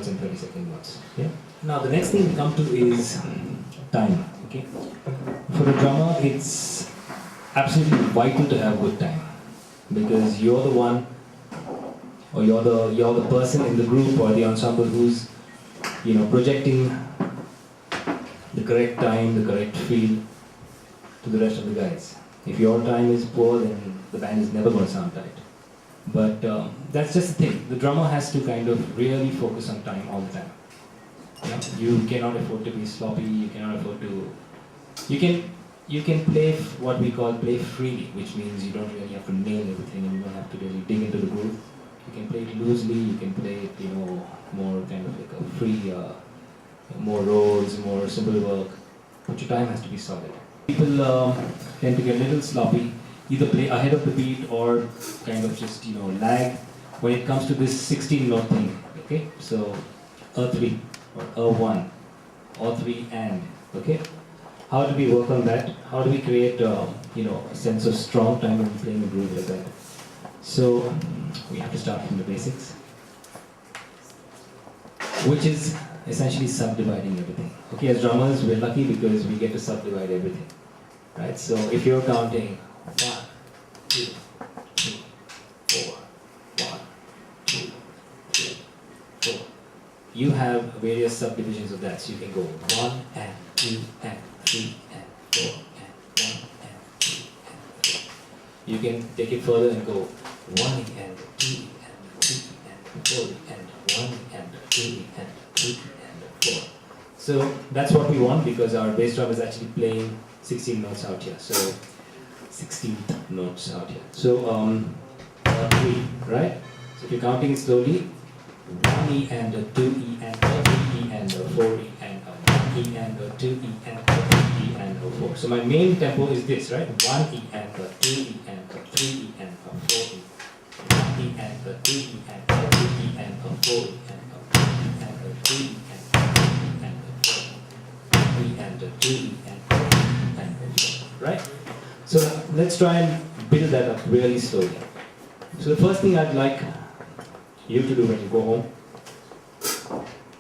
notes and 30-second notes. Yeah. Now the next thing we come to is time. Okay. For a drummer, it's absolutely vital to have good time, because you're the one, or you're the person in the group or the ensemble who's, projecting the correct time, the correct feel to the rest of the guys. If your time is poor, then the band is never going to sound tight. But that's just the thing. The drummer has to kind of really focus on time all the time. You cannot afford to be sloppy. You cannot afford to. You can play what we call play freely, which means you don't really have to nail everything and you don't have to really dig into the groove. You can play it loosely. You can play it, more kind of like a free, more rolls, more simple work. But your time has to be solid. People tend to get a little sloppy, either play ahead of the beat or kind of just lag when it comes to this 16-note thing. Okay, so A3 or A1, or 3 and. Okay, how do we work on that? How do we create a sense of strong time when playing a groove like that? So we have to start from the basics, which is essentially subdividing everything. Okay, as drummers, we're lucky because we get to subdivide everything, right? So if you're counting 1, 2, 3, 4, 1, 2, 3, 4, you have various subdivisions of that. So you can go 1 and 2 and 3 and 4 and 1 and 3 and 4. You can take it further and go 1 and 2 and 3 and 4 and 1 and 2 and 3 and 4. So that's what we want, because our bass drum is actually playing 16 notes out here. So 16th notes out here. So 3, right? So if you're counting it slowly, 1 E and a 2 E and a 3 E and a 4 E and a 1 E and a 2 E and a 3 E and a 4. So my main tempo is this, right? 1 E and a 2 E and a 3 E and a 4 E. 1 E and a 2 E and a 3 E and a 4 E and a 1 E and a 3 E and a 4 E and a 4 E and a 2 E and a 4 E and a 4. Right? So let's try and build that up really slowly. So the first thing I'd like you to do when you go home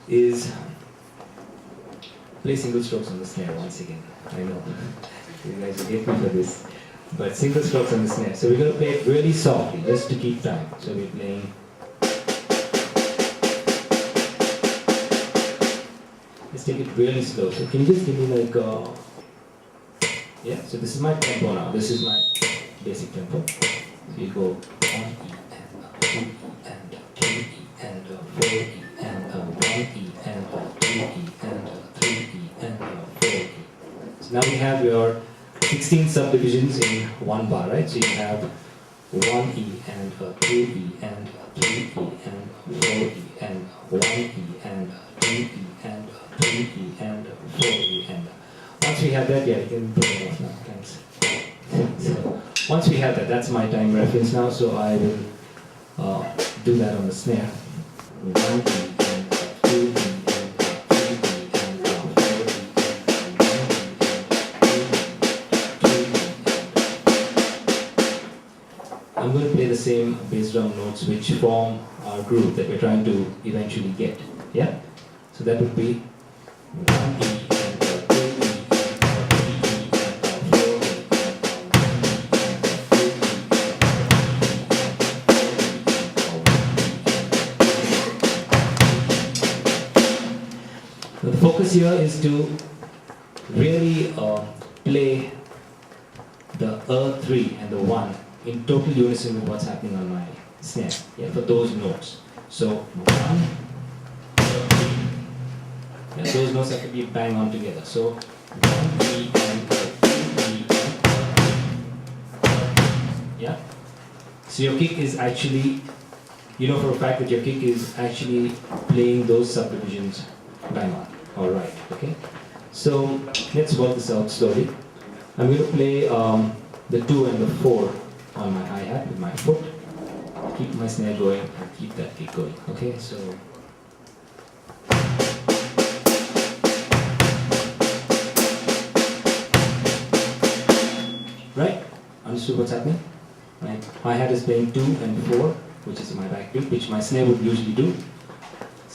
is play single strokes on the snare once again. I know you guys will hate me for this, but single strokes on the snare. So we're going to play it really softly just to keep time. So we're playing. Let's take it really slow. So can you just give me like yeah, so this is my tempo now. This is my basic tempo. So you go 1 E and 2 E and 3 E and 4 E and 1 E and 2 E and 3 E and 4 E. So now we have your 16 subdivisions in one bar, right? So you have 1 E and 2 E and 3 E and 4 E and 1 E and 2 E and 3 E and 4 E and once we have that, yeah, you can put it off now. Thanks. So once we have that, that's my time reference now. So I will do that on the snare. 1 E and 2 E and 3 E and 4 E and 1 E and 2 E. I'm going to play the same bass drum notes which form our groove that we're trying to eventually get. Yeah? So that would be 1 E. The focus here is to really play the A3 and the 1 in total unison with what's happening on my snare, yeah, for those notes. So 1, 3, yeah, those notes have to be bang on together. So 1 E and 2 E, yeah. So your kick is actually, you know for a fact that your kick is actually playing those subdivisions bang on. All right, okay. So let's work this out slowly. I'm going to play the 2 and the 4 on my hi-hat with my foot. Keep my snare going and keep that kick going. Okay, so. Right? Understood what's happening? My hi-hat is playing 2 and 4, which is my backbeat, which my snare would usually do.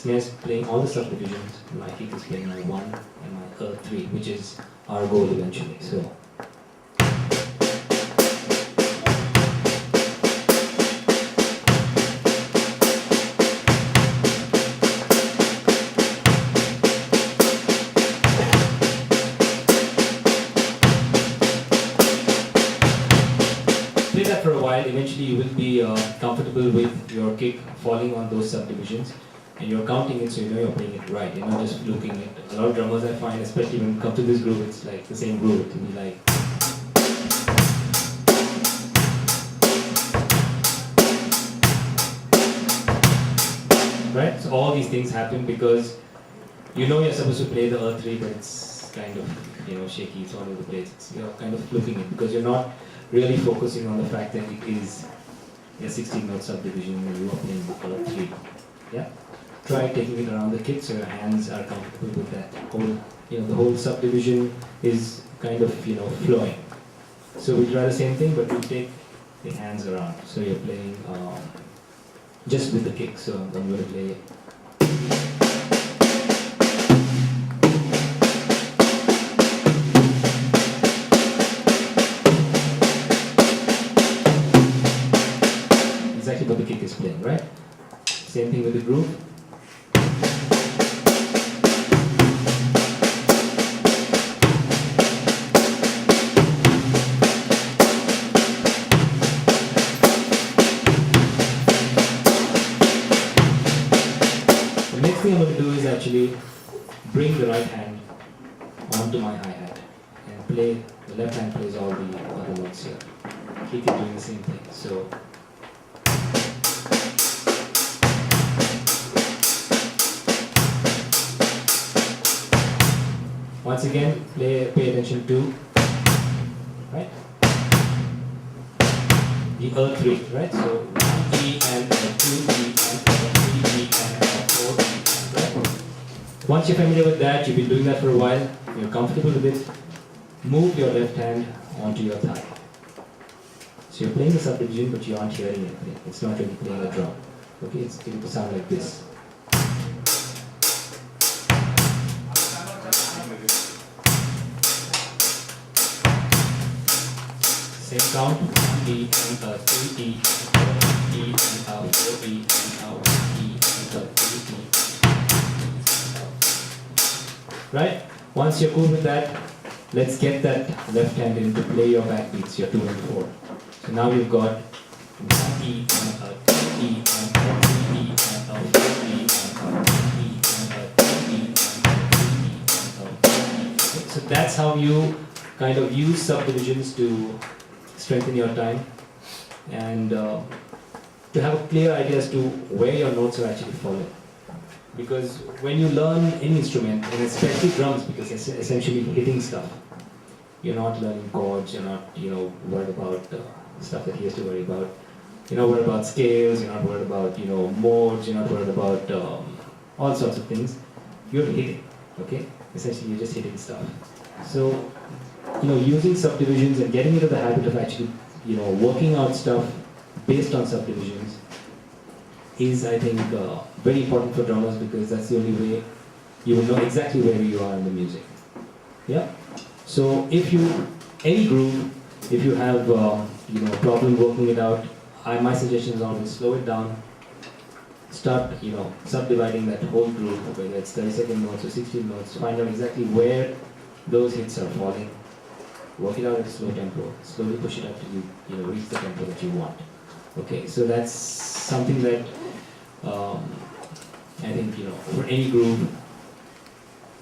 snare's playing all the subdivisions, my kick is playing my 1 and my earth 3, which is our goal eventually. So. Play that for a while, eventually you will be comfortable with your kick falling on those subdivisions, and you're counting it so you know you're playing it right, you're not just fluking it. A lot of drummers I find, especially when you come to this groove, it's like the same groove, it can be like... Right? So all these things happen because you know you're supposed to play the earth 3, but it's kind of, you know, shaky, it's all over the place. You're kind of fluking it because you're not really focusing on the fact that it is a 16-note subdivision and you are playing the color 3. Yeah? Try taking it around the kick so your hands are comfortable with that. The whole subdivision is kind of, flowing. So we try the same thing, but we take the hands around. So you're playing just with the kick. So I'm going to play. Exactly what the kick is playing, right? Same thing with the groove. The next thing I'm going to do is actually bring the right hand onto my hi-hat and play, the left hand plays all the other notes here. Kick is doing the same thing. So once again, pay attention to, right? The earth 3, right? So 1 E and 2 E and 3 E and 4 E, right? Once you're familiar with that, you've been doing that for a while, you're comfortable with it, move your left hand onto your thigh. So you're playing the subdivision, but you aren't hearing anything. It's not really playing a drum. Okay, it will sound like this. Same count, E and 3 E, E and 4 E and 1 E and 3 E. Right? Once you're cool with that, let's get that left hand in to play your backbeats, your 2 and 4. So now we've got 1 E and 2 E and 3 E and 4 E and 1 E and 2 E and 3 E and 4 E. So that's how you kind of use subdivisions to strengthen your time and to have a clear idea as to where your notes are actually falling. Because when you learn any instrument, and especially drums, because it's essentially hitting stuff, you're not learning chords, you're not worried about stuff that he has to worry about. You're not worried about scales, you're not worried about modes, you're not worried about all sorts of things. You're hitting, okay? Essentially you're just hitting stuff. So using subdivisions and getting into the habit of actually, working out stuff based on subdivisions is, I think, very important for drummers because that's the only way you will know exactly where you are in the music. Yeah. So if any groove, if you have, a problem working it out, my suggestion is always slow it down. Start, subdividing that whole groove, whether it's 32nd notes or 16 notes. Find out exactly where those hits are falling. Work it out at a slow tempo, slowly push it up till you reach the tempo that you want. Okay, so that's something that I think for any groove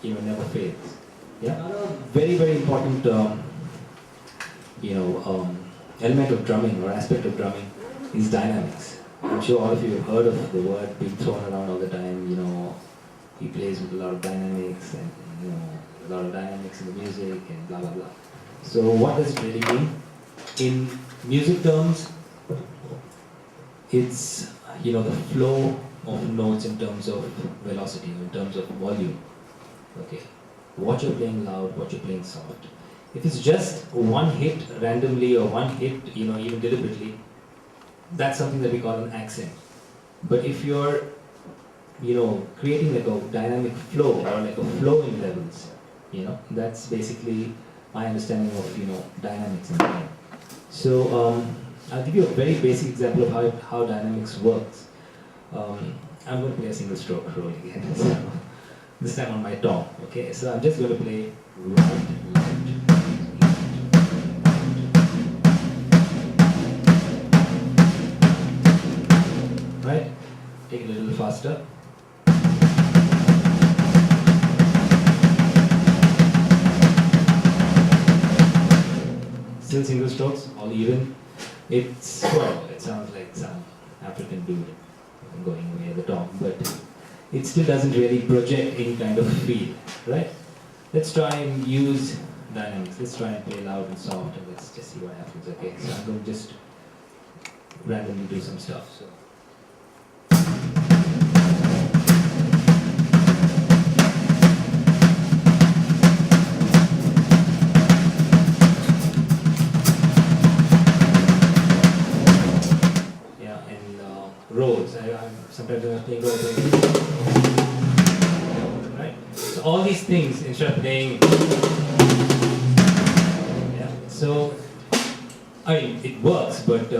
never fails. Yeah, another very very important element of drumming or aspect of drumming is dynamics. I'm sure all of you have heard of the word being thrown around all the time. He plays with a lot of dynamics and a lot of dynamics in the music and blah blah blah. So what does it really mean? In music terms, it's the flow of notes in terms of velocity, in terms of volume. Okay, what you're playing loud, what you're playing soft. If it's just one hit randomly or one hit, even deliberately, that's something that we call an accent. But if you're creating like a dynamic flow or like a flow in levels. That's basically my understanding of dynamics in playing. So I'll give you a very basic example of how dynamics works. I'm going to play a single stroke roll again. So this time on my tom. Okay, so I'm just going to play right, left. Right? Take it a little faster. Still single strokes, all even. It's well, it sounds like some African dude going away at the top, but it still doesn't really project any kind of feel, right? Let's try and use dynamics. Let's try and play loud and soft, and let's just see what happens. Okay, so I'm going to just randomly do some stuff. So. Rolls. Sometimes I'm playing rolls. Right? So all these things, instead of playing, yeah. So I mean, it works, but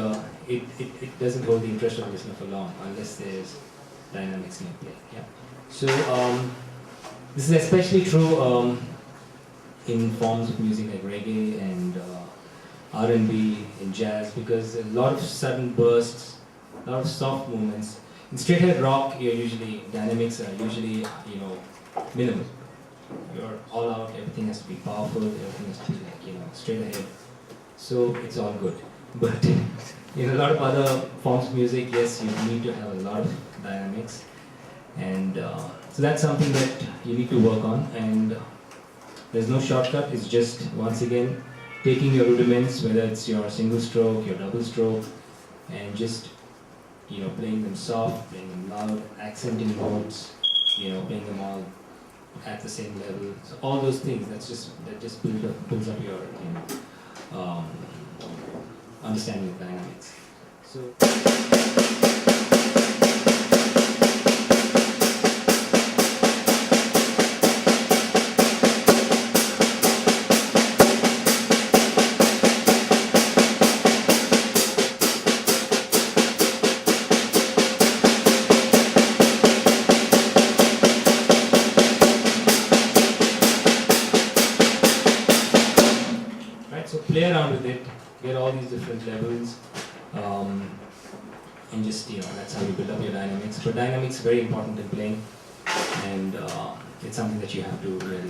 it doesn't hold the interest of the listener for long unless there's dynamics in play. Yeah. So this is especially true in forms of music like reggae and R&B and jazz, because a lot of sudden bursts, a lot of soft movements. In straight ahead rock, dynamics are usually, minimal. You're all out, everything has to be powerful, everything has to be like, straight ahead. So it's all good. But in a lot of other forms of music, yes, you need to have a lot of dynamics. And so that's something that you need to work on. And there's no shortcut, it's just, once again, taking your rudiments, whether it's your single stroke, your double stroke, and just playing them soft, playing them loud, accenting notes, playing them all at the same level. So all those things, that just builds up your understanding of dynamics. So. So play around with it, get all these different levels, and just, that's how you build up your dynamics. But dynamics is very important in playing, and it's something that you have to really